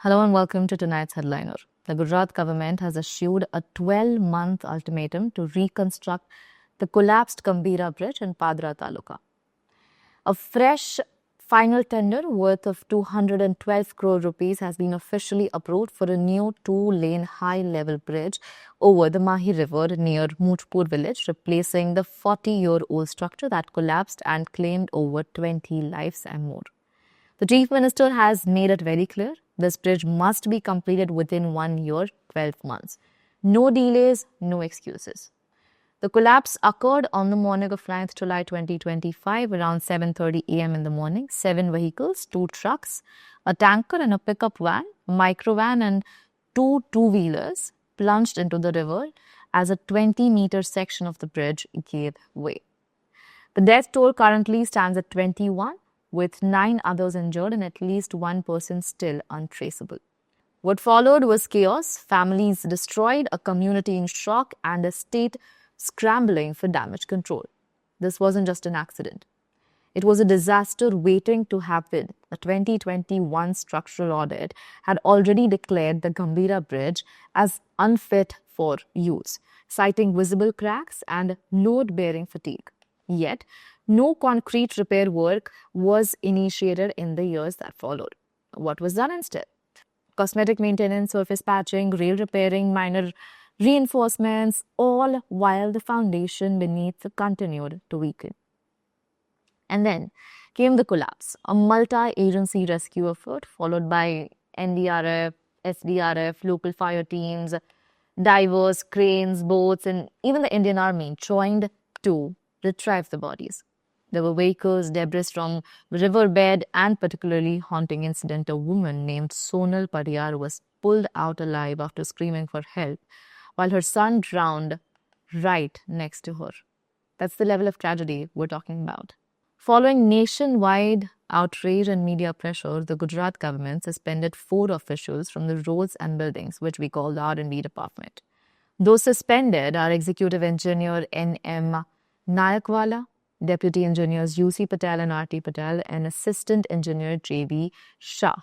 Hello and welcome to tonight's headliner. The Gujarat government has issued a 12-month ultimatum to reconstruct the collapsed Gambhira bridge in Padra taluka. A fresh final tender worth of 212 crore rupees has been officially approved for a new two-lane high-level bridge over the Mahi River near Mujpur village, replacing the 40-year-old structure that collapsed and claimed over 20 lives and more. The Chief Minister has made it very clear this bridge must be completed within 1 year, 12 months. No delays, no excuses. The collapse occurred on the morning of 9th July 2025 around 7:30 a.m. in the morning. 7 vehicles, 2 trucks, a tanker and a pickup van, a microvan and 2 two-wheelers plunged into the river as a 20-meter section of the bridge gave way. The death toll currently stands at 21, with 9 others injured and at least 1 person still untraceable. What followed was chaos, families destroyed, a community in shock, and a state scrambling for damage control. This wasn't just an accident. It was a disaster waiting to happen. A 2021 structural audit had already declared the Gambhira bridge as unfit for use, citing visible cracks and load-bearing fatigue. Yet, no concrete repair work was initiated in the years that followed. What was done instead? Cosmetic maintenance, surface patching, rail repairing, minor reinforcements, all while the foundation beneath continued to weaken. And then came the collapse, a multi-agency rescue effort followed by NDRF, SDRF, local fire teams, divers, cranes, boats, and even the Indian Army joined to retrieve the bodies. There were vehicles, debris from the riverbed, and particularly haunting incident, a woman named Sonal Pariyar was pulled out alive after screaming for help, while her son drowned right next to her. That's the level of tragedy we're talking about. Following nationwide outrage and media pressure, the Gujarat government suspended 4 officials from the roads and buildings, which we call the R&D department. Those suspended are Executive Engineer N.M. Nayakwala, Deputy Engineers U.C. Patel and R.T. Patel, and Assistant Engineer J.B. Shah.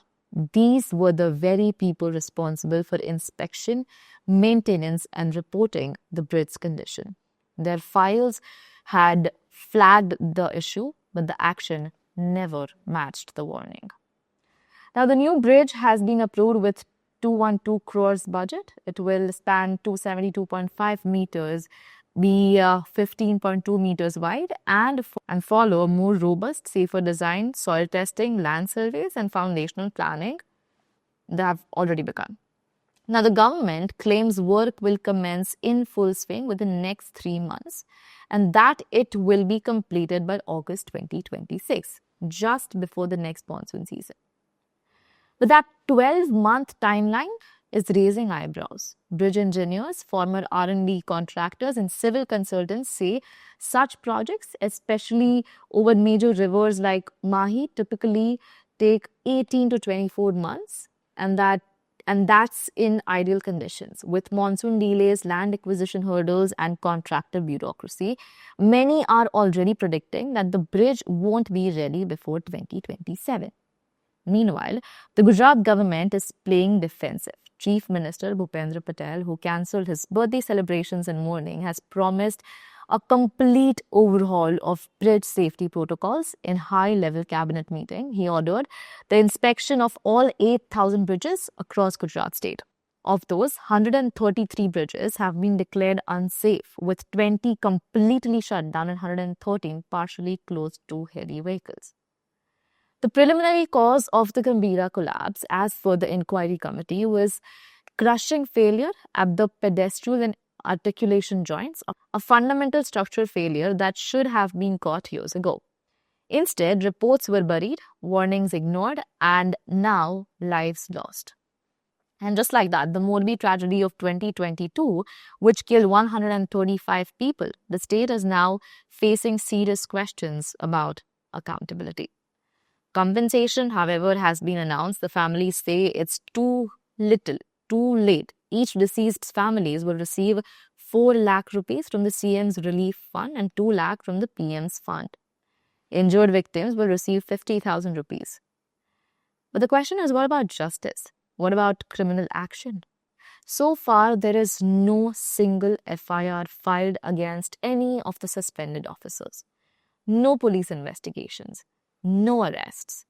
These were the very people responsible for inspection, maintenance, and reporting the bridge's condition. Their files had flagged the issue, but the action never matched the warning. Now, the new bridge has been approved with 212 crores budget. It will span 272.5 meters, be 15.2 meters wide, and follow a more robust, safer design, soil testing, land surveys, and foundational planning that have already begun. Now, the government claims work will commence in full swing within the next 3 months and that it will be completed by August 2026, just before the next monsoon season. But that 12-month timeline is raising eyebrows. Bridge engineers, former R&D contractors, and civil consultants say such projects, especially over major rivers like Mahi, typically take 18 to 24 months, and that's in ideal conditions. With monsoon delays, land acquisition hurdles, and contractor bureaucracy, many are already predicting that the bridge won't be ready before 2027. Meanwhile, the Gujarat government is playing defensive. Chief Minister Bhupendra Patel, who cancelled his birthday celebrations in mourning, has promised a complete overhaul of bridge safety protocols in high-level cabinet meeting. He ordered the inspection of all 8,000 bridges across Gujarat state. Of those, 133 bridges have been declared unsafe, with 20 completely shut down and 113 partially closed to heavy vehicles. The preliminary cause of the Gambhira collapse, as per the inquiry committee, was crushing failure at the pedestal and articulation joints, a fundamental structural failure that should have been caught years ago. Instead, reports were buried, warnings ignored, and now lives lost. And just like that, the Morbi tragedy of 2022, which killed 135 people, the state is now facing serious questions about accountability. Compensation, however, has been announced. The families say it's too little, too late. Each deceased's families will receive 4 lakh rupees from the CM's relief fund and 2 lakh from the PM's fund. Injured victims will receive 50,000 rupees. But the question is, what about justice? What about criminal action? So far, there is no single FIR filed against any of the suspended officers. No police investigations. No arrests.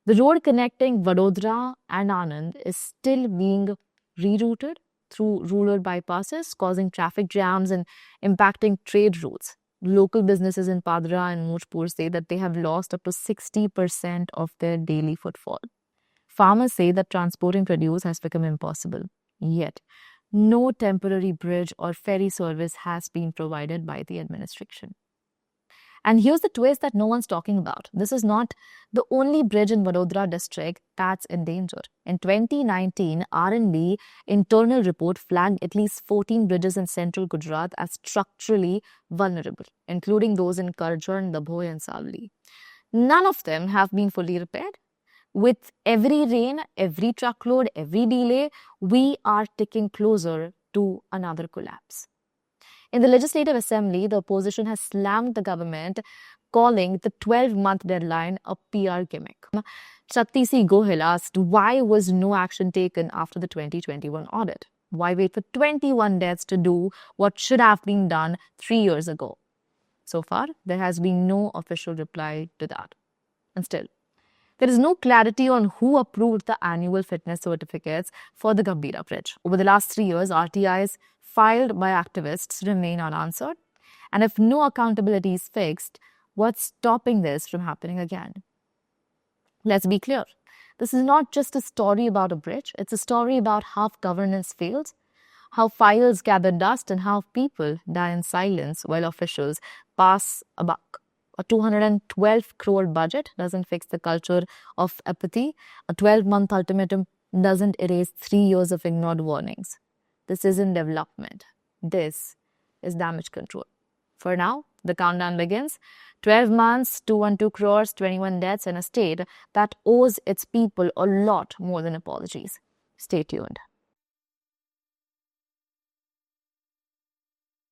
The road connecting Vadodara and Anand is still being rerouted through rural bypasses, causing traffic jams and impacting trade routes. Local businesses in Padra and Mujpur say that they have lost up to 60% of their daily footfall. Farmers say that transporting produce has become impossible. Yet, no temporary bridge or ferry service has been provided by the administration. And here's the twist that no one's talking about. This is not the only bridge in Vadodara district that's in danger. In 2019, R&D internal report flagged at least 14 bridges in central Gujarat as structurally vulnerable, including those in Karjor, Dabhoi and Savli. None of them have been fully repaired. With every rain, every truckload, every delay, we are ticking closer to another collapse. In the Legislative Assembly, the opposition has slammed the government, calling the 12-month deadline a PR gimmick. Shakti C. Gohil asked, why was no action taken after the 2021 audit? Why wait for 21 deaths to do what should have been done 3 years ago? So far, there has been no official reply to that. And still, there is no clarity on who approved the annual fitness certificates for the Gambhira Bridge. Over the last 3 years, RTIs filed by activists remain unanswered. And if no accountability is fixed, what's stopping this from happening again? Let's be clear. This is not just a story about a bridge. It's a story about how governance fails, how files gather dust, and how people die in silence while officials pass a buck. A 212 crore budget doesn't fix the culture of apathy. A 12-month ultimatum doesn't erase 3 years of ignored warnings. This isn't development. This is damage control. For now, the countdown begins. 12 months, 212 crores, 21 deaths, and a state that owes its people a lot more than apologies. Stay tuned.